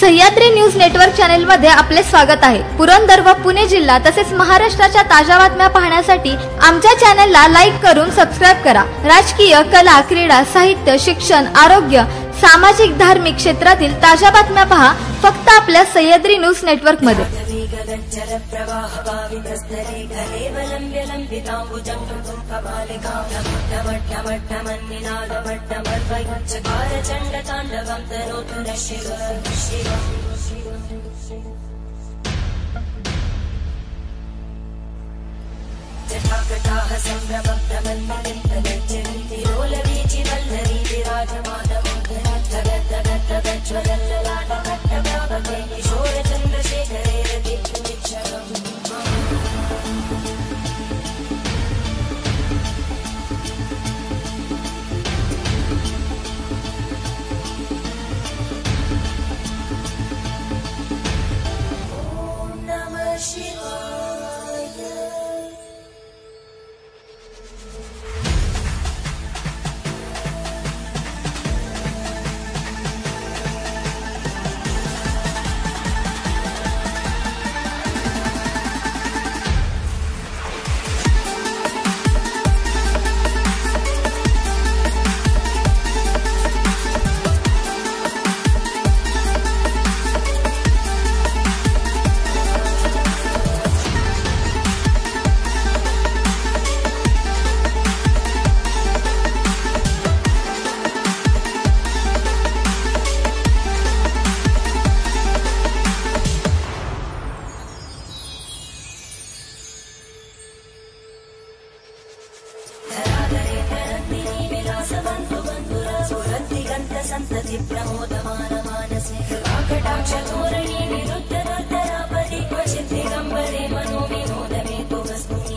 Sahyadri news network channel मध्ये आपले स्वागत आहे। पुरंदर व पुणे जिल्हा तसेच महाराष्ट्राच्या ताज्या बातम्या पाहण्यासाठी आमच्या चॅनलला लाईक करून सबस्क्राइब करा। राजकीय, कला, क्रीडा, साहित्य, शिक्षण, आरोग्य, सामाजिक, धार्मिक क्षेत्रातील ताज्या बातम्या पहा फक्त आपल्या सह्याद्री न्यूज नेटवर्क मध्ये। संतति प्रमोदमान मानसे कटाक्ष धोरणी निरुद्ध दुर्धरापरि क्वचित् दिगम्बरे मनो विनोदमे तु वस्तुनि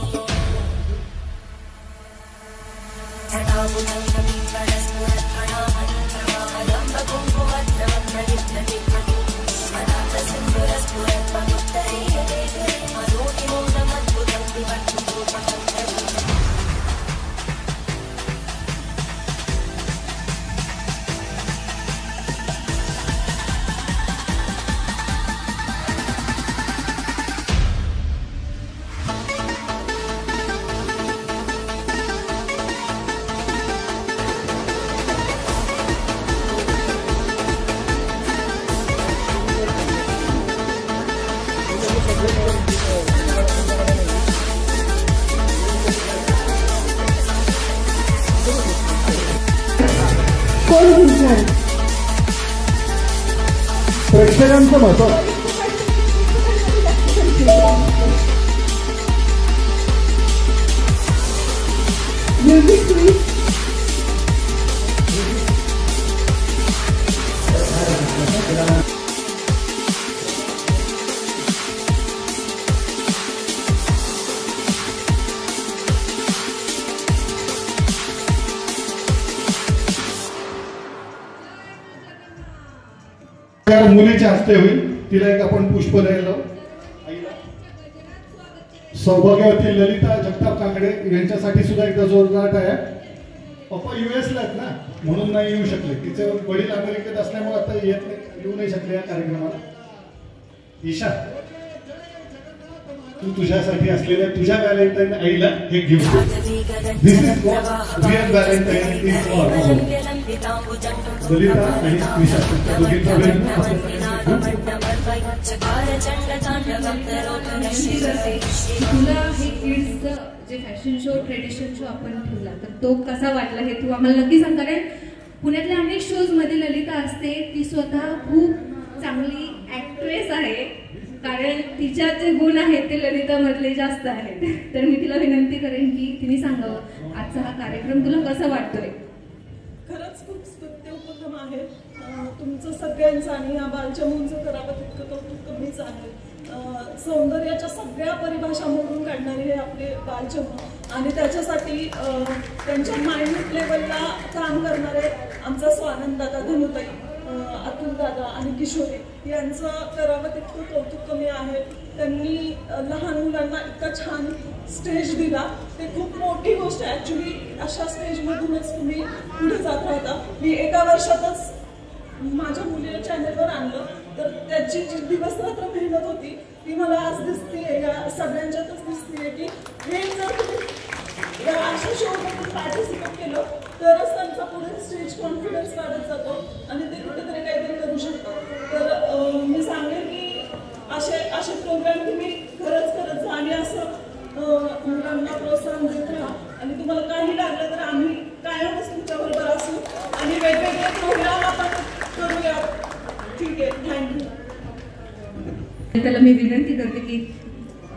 प्रेक्षकांचं मत मुलीच्या हस्ते होईल। तिला एक आपण पुष्प द्यायला आईला। सौभाग्यवती ललिता जगताप काकडे यांच्यासाठी सुद्धा एकदा जोरदार आहे। पप्पा US ला आहेत ना, म्हणून नाही येऊ शकले। तिचे वडील अमेरिकेत असल्यामुळे आता येऊ नाही शकले या कार्यक्रमाला। ईशा, तू तुझ्यासाठी असलेल्या तुझ्या व्हॅलेंटाईन आईला हे gift this is real Valentine is for Lalita आणि ईशा तुला हे किड्सचं जे फॅशन शो ट्रेडिशन शो आपण ठेवला तर तो कसा वाटला हे तू आम्हाला नक्की सांग। कारण पुण्यातल्या अनेक शोज मध्ये ललिता असते, ती स्वतः खूप चांगली ऍक्ट्रेस आहे, कारण तिच्यात जे गुण आहेत ते ललिता मधले जास्त आहेत। तर मी तिला विनंती करेन की तिने सांगावं आजचा हा कार्यक्रम तुला कसा वाटतोय। खरंच खूप स्तुत्य उपक्रम आहे तुमचं सगळ्यांचं आणि या बालचमूंचं करावं तितकं कौतुक कमीच आहे। सौंदर्याच्या सगळ्या परिभाषा मोडून काढणारे हे आपले बालचमू आणि त्याच्यासाठी त्यांच्या माइंड लेवलला काम करणारे आमचा स्वानंद दादा, धनुताई, अतुल दादा आणि किशोरी यांचं करावं तितकं कौतुक कमी आहे। त्यांनी लहान मुलांना इतका छान स्टेज दिला, ते खूप मोठी गोष्ट आहे ॲक्च्युली। अशा स्टेजमधूनच तुम्ही पुढे जात राहता। मी एका वर्षातच माझ्या मुलीला चॅनलवर आणलं, तर त्यांची जी दिवसरात्र मेहनत होती ती मला आज दिसते, या सगळ्यांच्यातच दिसते की हे जर तुम्ही या अशा शोमधून पार्टिसिपेट केलं तरच त्यांचा पुढे स्टेज कॉन्फिडन्स वाढत जातो आणि ते कुठेतरी काहीतरी करू शकतात. तर मी सांगेन की असे प्रोग्राम तुम्ही खरंच करत जा आणि असं मुलांना प्रोत्साहन देत राहा. आणि तुम्हाला काही लागलं तर आम्ही कायमच तुमच्याबरोबर असू आणि वेगवेगळे प्रोग्राम आपण करूया. ठीक आहे, थँक्यू. त्याला मी विनंती करते की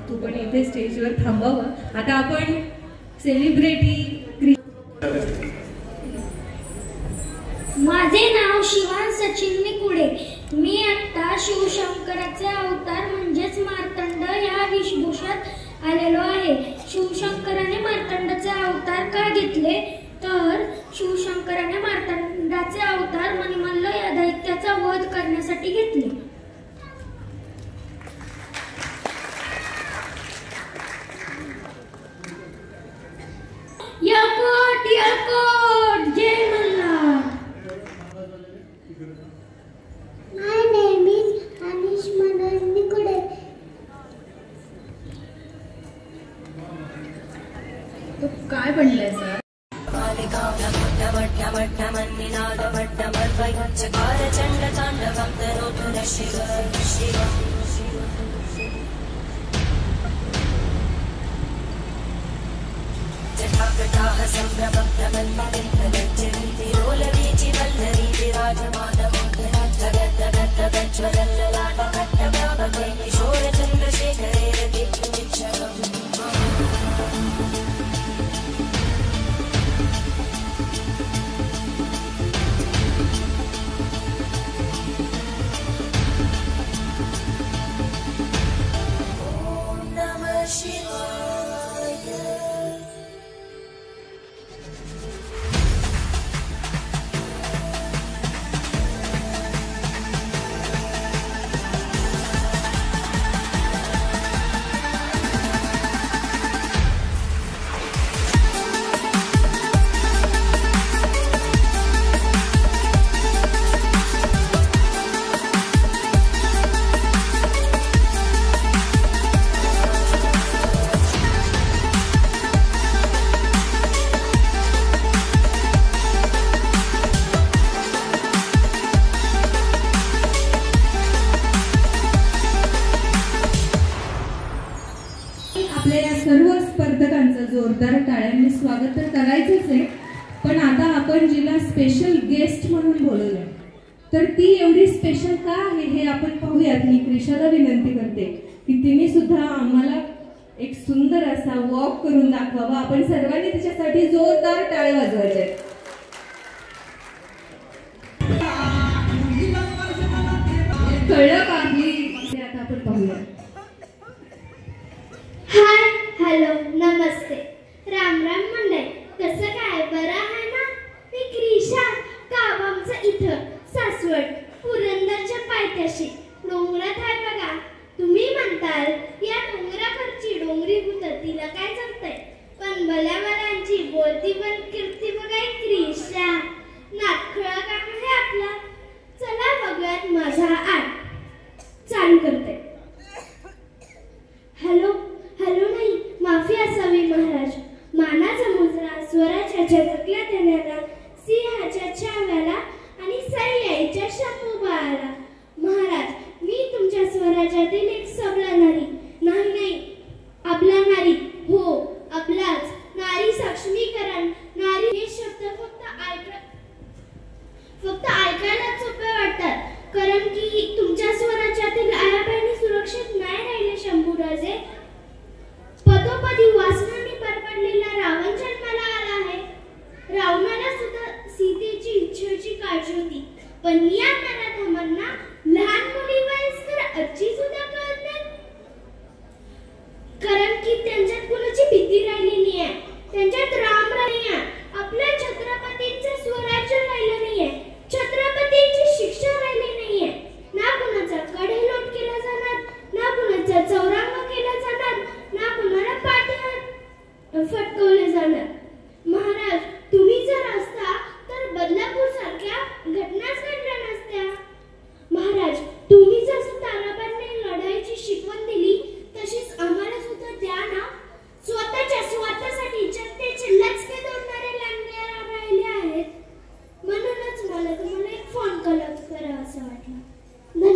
तू पण इथे स्टेजवर थांबावं. आता आपण सेलिब्रिटी. माझे नाव शिवान सचिन निकुडे. मी आता शिवशंकराचे अवतार म्हणजेच मार्तंड या वेशभूषेत आलेलो आहे. शिवशंकराने मार्तंडाचे अवतार का घेतले तर शिवशंकराने मार्तंडाचे अवतार मणिमल्ल या दैत्याचा वध करण्यासाठी घेतले. यकोट जय Malhar. My name is Anish Manoj Nikude. तो काय बनलाय सर? आपल्या या सर्व स्पर्धकांचं जोरदार टाळ्यांनी स्वागत तर करायचंच आहे, पण आता आपण जिला स्पेशल गेस्ट म्हणून बोलवलंय तर ती एवढी स्पेशल का आहे हे आपण पाहूयात. मी क्रिशाला विनंती करते की तिने सुद्धा आम्हाला एक सुंदर असा वॉक करून दाखवावा. आपण सर्वांनी तिच्यासाठी जोरदार टाळे वाजवायचे. कळलं का ते आता आपण पाहूया. हाय, हॅलो, नमस्ते, राम राम मंडळी. कसं काय, बरं आहे ना? मी क्रिशा, गाव आमचं इथं सासवड पुरंदरच्या पायथ्याशी डोंगरात आहे बघा. तुम्ही म्हणताल या डोंगरावरची डोंगरी भूत तिला काय जमतंय, पण भल्या भल्यांची बोलती पण कीर्ती बघा क्रिशा. नाटखळा का आहे आपला. चला बघूयात माझा आठ. चालू करते. हॅलो हॅलो नाही, माफी असावी महाराज. मानाचा मुजरा स्वराच्या झटकल्या त्याला, सिंहाच्या छाव्याला आणि सह्याईच्या शंभू बाळाला. महाराज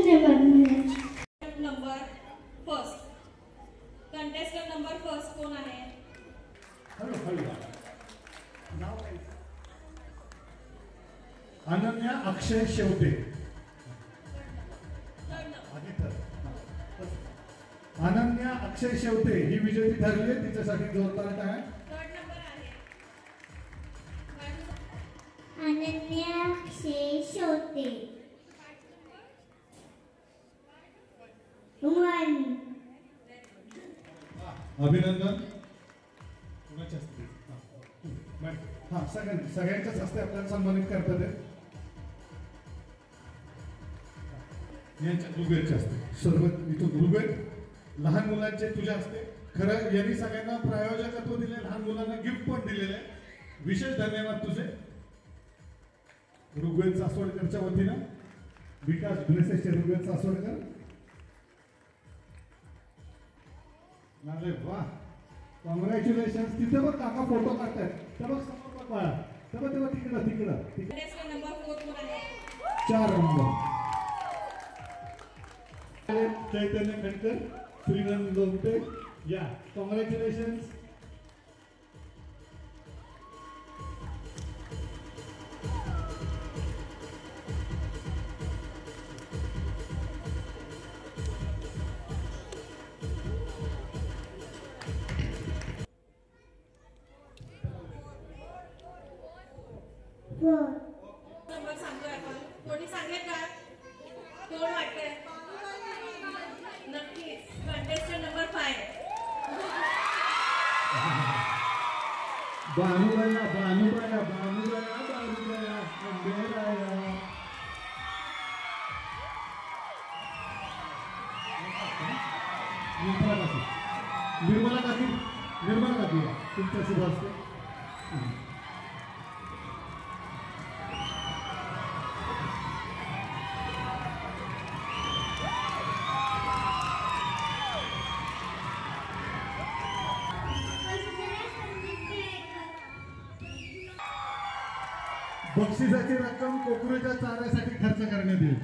धन्यवाद Maharaj. Number first contestant number first कोण आहे? नाव काय? अनन्या अक्षय शेवटे. अनन्या अक्षय शेवटे ही विजेती ठरली आहे. तिच्यासाठी जोरदार टाळ्या. थर्ड नंबर आहे अनन्या अक्षय शेवटे. 1. अभिनंदन. कुणाच्या हस्ते? हा सगळ्यांच्याच हस्ते आपल्याला सन्मानित करतात आहे. यांच्या ऋग्वेदच्या हस्ते सर्व इथून ऋग्वेद लहान मुलांचे तुझ्या हस्ते. खरं यांनी सगळ्यांना प्रायोजकत्व दिले, लहान मुलांना गिफ्ट पण दिलेलं आहे. विशेष धन्यवाद तुझे. ऋग्वेद सासवडकरच्या वतीनं विकास ड्रेसेसचे ऋग्वेद सासवडकर. वा, कॉंग्रॅच्युलेशन. तिथे बघ काका फोटो काढतायत. तर बघ समोर बघ बाळा. तेव्हा तिकडं कंटेस्टंट नंबर 4 कोण आहे? 4 नंबर चैतन्य खंडकर, श्रीनंद लोमटे. या, कॉंग्रॅच्युलेशन. नंबर सांगतोय आपण. कोणी सांगेल का? कोण वाटतंय? नक्कीच कंटेस्टंट नंबर 5. बानुराया अंबेराया. निर्मला काकी तुमच्या शुभ असते. बक्षिसाची रक्कम कोकरूच्या चाऱ्यासाठी खर्च करण्यात येईल.